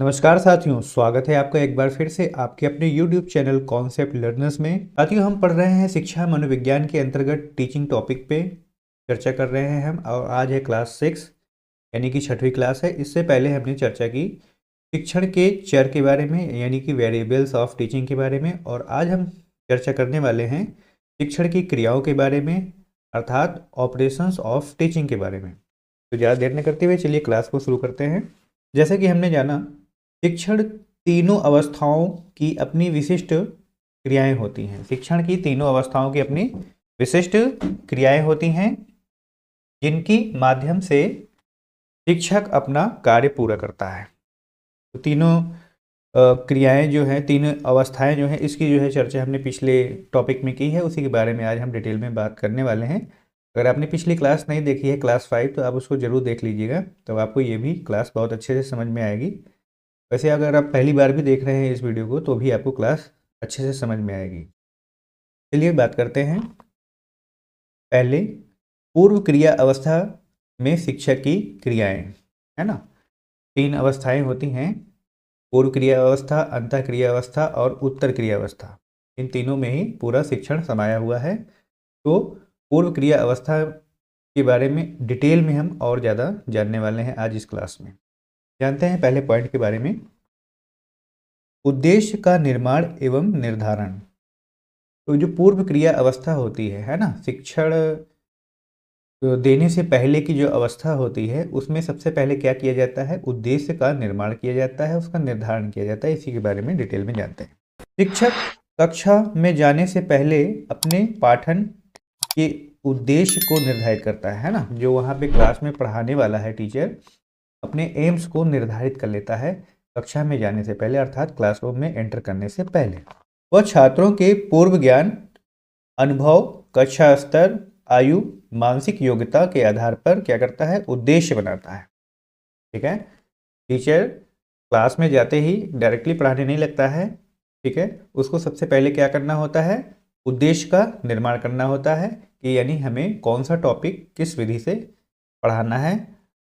नमस्कार साथियों, स्वागत है आपका एक बार फिर से आपके अपने YouTube चैनल कॉन्सेप्ट लर्नर्स में। साथियों, हम पढ़ रहे हैं शिक्षा मनोविज्ञान के अंतर्गत टीचिंग टॉपिक पे चर्चा कर रहे हैं हम। और आज है क्लास 6 यानी कि 6वीं क्लास है। इससे पहले हमने चर्चा की शिक्षण के चर के बारे में यानी कि वेरिएबल्स ऑफ टीचिंग के बारे में। और आज हम चर्चा करने वाले हैं शिक्षण की क्रियाओं के बारे में, अर्थात ऑपरेशंस ऑफ टीचिंग के बारे में। तो ज़्यादा देर न करते हुए चलिए क्लास को शुरू करते हैं। जैसे कि हमने जाना, शिक्षण तीनों अवस्थाओं की अपनी विशिष्ट क्रियाएं होती हैं। शिक्षण की तीनों अवस्थाओं की अपनी विशिष्ट क्रियाएं होती हैं जिनकी माध्यम से शिक्षक अपना कार्य पूरा करता है। तो तीनों क्रियाएं जो हैं, तीन अवस्थाएं जो हैं, इसकी जो है चर्चा हमने पिछले टॉपिक में की है। उसी के बारे में आज हम डिटेल में बात करने वाले हैं। अगर आपने पिछली क्लास नहीं देखी है, क्लास 5, तो आप उसको ज़रूर देख लीजिएगा, तब आपको ये भी क्लास बहुत अच्छे से समझ में आएगी। वैसे अगर आप पहली बार भी देख रहे हैं इस वीडियो को, तो भी आपको क्लास अच्छे से समझ में आएगी। चलिए बात करते हैं। पहले पूर्व क्रिया अवस्था में शिक्षक की क्रियाएं, है ना। 3 अवस्थाएं होती हैं: पूर्व क्रिया अवस्था, अंतः क्रिया अवस्था और उत्तर क्रिया अवस्था। इन तीनों में ही पूरा शिक्षण समाया हुआ है। तो पूर्व क्रिया अवस्था के बारे में डिटेल में हम और ज़्यादा जानने वाले हैं आज इस क्लास में। जानते हैं पहले पॉइंट के बारे में, उद्देश्य का निर्माण एवं निर्धारण। तो जो पूर्व क्रिया अवस्था होती है ना, शिक्षण देने से पहले की जो अवस्था होती है, उसमें सबसे पहले क्या किया जाता है? उद्देश्य का निर्माण किया जाता है, उसका निर्धारण किया जाता है। इसी के बारे में डिटेल में जानते हैं। शिक्षक कक्षा में जाने से पहले अपने पाठन के उद्देश्य को निर्धारित करता है ना। जो वहाँ पे क्लास में पढ़ाने वाला है टीचर, अपने एम्स को निर्धारित कर लेता है कक्षा में जाने से पहले, अर्थात क्लासरूम में एंटर करने से पहले। वह छात्रों के पूर्व ज्ञान, अनुभव, कक्षा स्तर, आयु, मानसिक योग्यता के आधार पर क्या करता है? उद्देश्य बनाता है। ठीक है। टीचर क्लास में जाते ही डायरेक्टली पढ़ाने नहीं लगता है। ठीक है। उसको सबसे पहले क्या करना होता है? उद्देश्य का निर्माण करना होता है कि यानी हमें कौन सा टॉपिक किस विधि से पढ़ाना है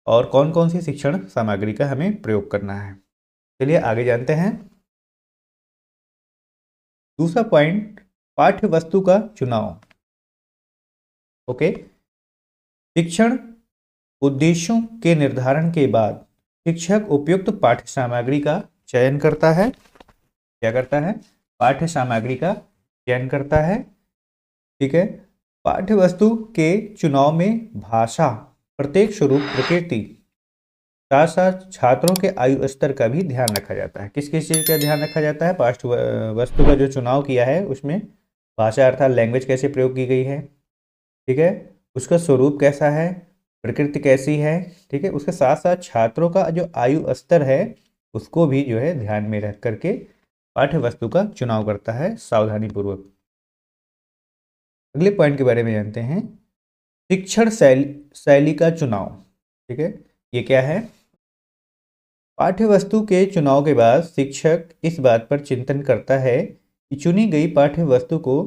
और कौन कौन सी शिक्षण सामग्री का हमें प्रयोग करना है। चलिए आगे जानते हैं। दूसरा पॉइंट, पाठ्य वस्तु का चुनाव। ओके। शिक्षण उद्देश्यों के निर्धारण के बाद शिक्षक उपयुक्त पाठ्य सामग्री का चयन करता है। क्या करता है? पाठ्य सामग्री का चयन करता है। ठीक है। पाठ्य वस्तु के चुनाव में भाषा, प्रत्येक स्वरूप, प्रकृति, साथ साथ छात्रों के आयु स्तर का भी ध्यान रखा जाता है। किस किस चीज़ का ध्यान रखा जाता है? पाठ्य वस्तु का जो चुनाव किया है उसमें भाषा अर्थात लैंग्वेज कैसे प्रयोग की गई है, ठीक है, उसका स्वरूप कैसा है, प्रकृति कैसी है, ठीक है, उसके साथ साथ छात्रों का जो आयु स्तर है उसको भी जो है ध्यान में रख करके पाठ्य वस्तु का चुनाव करता है सावधानी पूर्वक। अगले पॉइंट के बारे में जानते हैं, शिक्षण शैली का चुनाव। ठीक है। ये क्या है? पाठ्य वस्तु के चुनाव के बाद शिक्षक इस बात पर चिंतन करता है कि चुनी गई पाठ्य वस्तु को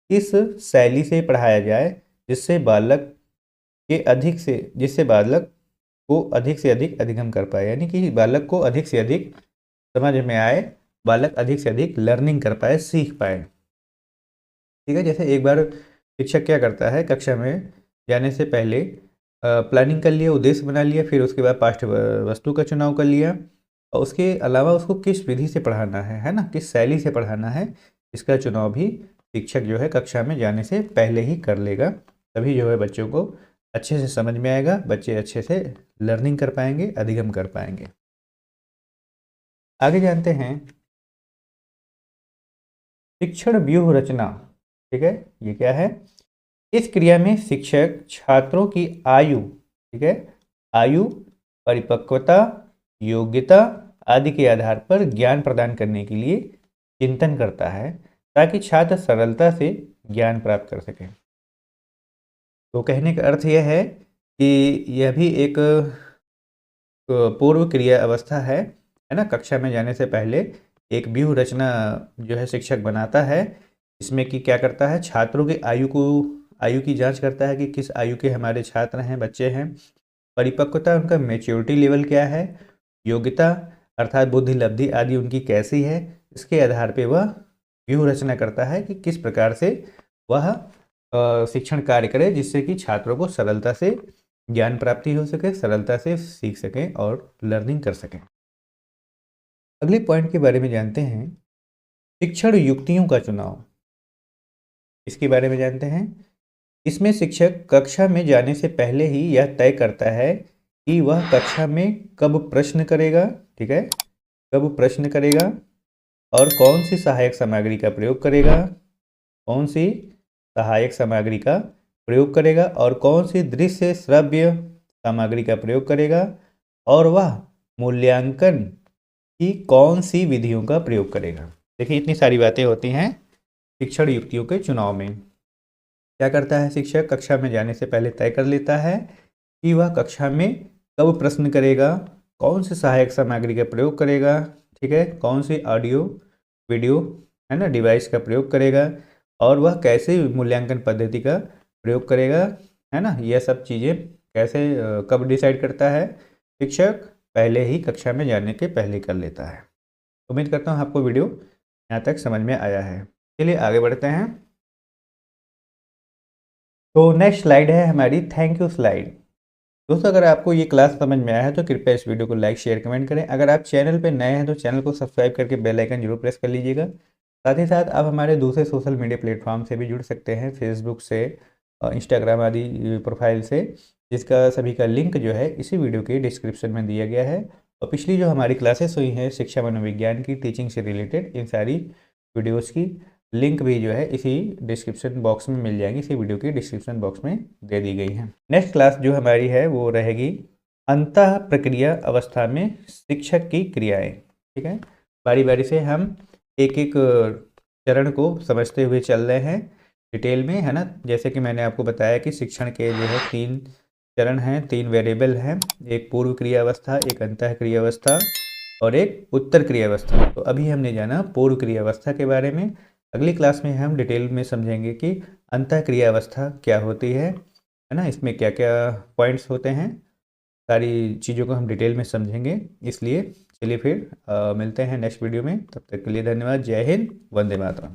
किस शैली से पढ़ाया जाए जिससे बालक को अधिक से अधिक अधिगम कर पाए, यानी कि बालक को अधिक से अधिक समझ में आए, बालक अधिक से अधिक लर्निंग कर पाए, सीख पाए। ठीक है। जैसे एक बार शिक्षक क्या करता है, कक्षा में जाने से पहले प्लानिंग कर लिया, उद्देश्य बना लिया, फिर उसके बाद पाठ्य वस्तु का चुनाव कर लिया, और उसके अलावा उसको किस विधि से पढ़ाना है ना, किस शैली से पढ़ाना है, इसका चुनाव भी शिक्षक जो है कक्षा में जाने से पहले ही कर लेगा। तभी जो है बच्चों को अच्छे से समझ में आएगा, बच्चे अच्छे से लर्निंग कर पाएंगे, अधिगम कर पाएंगे। आगे जानते हैं शिक्षण व्यूह रचना। ठीक है। ये क्या है? इस क्रिया में शिक्षक छात्रों की आयु, ठीक है, आयु, परिपक्वता, योग्यता आदि के आधार पर ज्ञान प्रदान करने के लिए चिंतन करता है ताकि छात्र सरलता से ज्ञान प्राप्त कर सकें। तो कहने का अर्थ यह है कि यह भी एक पूर्व क्रिया अवस्था है ना। कक्षा में जाने से पहले एक व्यूह रचना जो है शिक्षक बनाता है। इसमें कि क्या करता है? छात्रों की आयु की जांच करता है कि किस आयु के हमारे छात्र हैं, बच्चे हैं। परिपक्वता, उनका मैच्योरिटी लेवल क्या है। योग्यता अर्थात बुद्धि लब्धि आदि उनकी कैसी है, इसके आधार पे वह व्यूह रचना करता है कि किस प्रकार से वह शिक्षण कार्य करे, जिससे कि छात्रों को सरलता से ज्ञान प्राप्ति हो सके, सरलता से सीख सकें और लर्निंग कर सकें। अगले पॉइंट के बारे में जानते हैं, शिक्षण युक्तियों का चुनाव। इसके बारे में जानते हैं। इसमें शिक्षक कक्षा में जाने से पहले ही यह तय करता है कि वह कक्षा में कब प्रश्न करेगा, ठीक है, कब प्रश्न करेगा और कौन सी सहायक सामग्री का प्रयोग करेगा, कौन सी सहायक सामग्री का प्रयोग करेगा और कौन सी दृश्य श्रव्य सामग्री का प्रयोग करेगा, और वह मूल्यांकन की कौन सी विधियों का प्रयोग करेगा। देखिए इतनी सारी बातें होती हैं शिक्षण युक्तियों के चुनाव में। क्या करता है शिक्षक, कक्षा में जाने से पहले तय कर लेता है कि वह कक्षा में कब प्रश्न करेगा, कौन सी सहायक सामग्री का प्रयोग करेगा, ठीक है, कौन सी ऑडियो वीडियो है ना डिवाइस का प्रयोग करेगा, और वह कैसे मूल्यांकन पद्धति का प्रयोग करेगा, है ना। यह सब चीज़ें कैसे कब डिसाइड करता है शिक्षक, पहले ही कक्षा में जाने के पहले कर लेता है। उम्मीद करता हूँ आपको वीडियो यहाँ तक समझ में आया है। चलिए आगे बढ़ते हैं। तो नेक्स्ट स्लाइड है हमारी थैंक यू स्लाइड। दोस्तों अगर आपको ये क्लास समझ में आया है तो कृपया इस वीडियो को लाइक शेयर कमेंट करें। अगर आप चैनल पर नए हैं तो चैनल को सब्सक्राइब करके बेल आइकन जरूर प्रेस कर लीजिएगा। साथ ही साथ आप हमारे दूसरे सोशल मीडिया प्लेटफॉर्म से भी जुड़ सकते हैं, फेसबुक से, इंस्टाग्राम आदि प्रोफाइल से, जिसका सभी का लिंक जो है इसी वीडियो के डिस्क्रिप्शन में दिया गया है। और पिछली जो हमारी क्लासेस हुई हैं शिक्षा मनोविज्ञान की, टीचिंग से रिलेटेड, इन सारी वीडियोज़ की लिंक भी जो है इसी डिस्क्रिप्शन बॉक्स में मिल जाएंगी, इसी वीडियो की डिस्क्रिप्शन बॉक्स में दे दी गई है। नेक्स्ट क्लास जो हमारी है वो रहेगी अंतः प्रक्रिया अवस्था में शिक्षक की क्रियाएं, ठीक है। बारी बारी से हम एक एक चरण को समझते हुए चल रहे हैं डिटेल में, है ना। जैसे कि मैंने आपको बताया कि शिक्षण के जो है 3 चरण हैं, 3 वेरिएबल हैं, एक पूर्व क्रिया अवस्था, एक अंतः क्रिया अवस्था और एक उत्तर क्रिया अवस्था। तो अभी हमने जाना पूर्व क्रिया अवस्था के बारे में। अगली क्लास में हम डिटेल में समझेंगे कि अंतः क्रिया अवस्था क्या होती है ना, इसमें क्या क्या पॉइंट्स होते हैं, सारी चीज़ों को हम डिटेल में समझेंगे। इसलिए चलिए फिर मिलते हैं नेक्स्ट वीडियो में। तब तक के लिए धन्यवाद। जय हिंद, वंदे मातरम।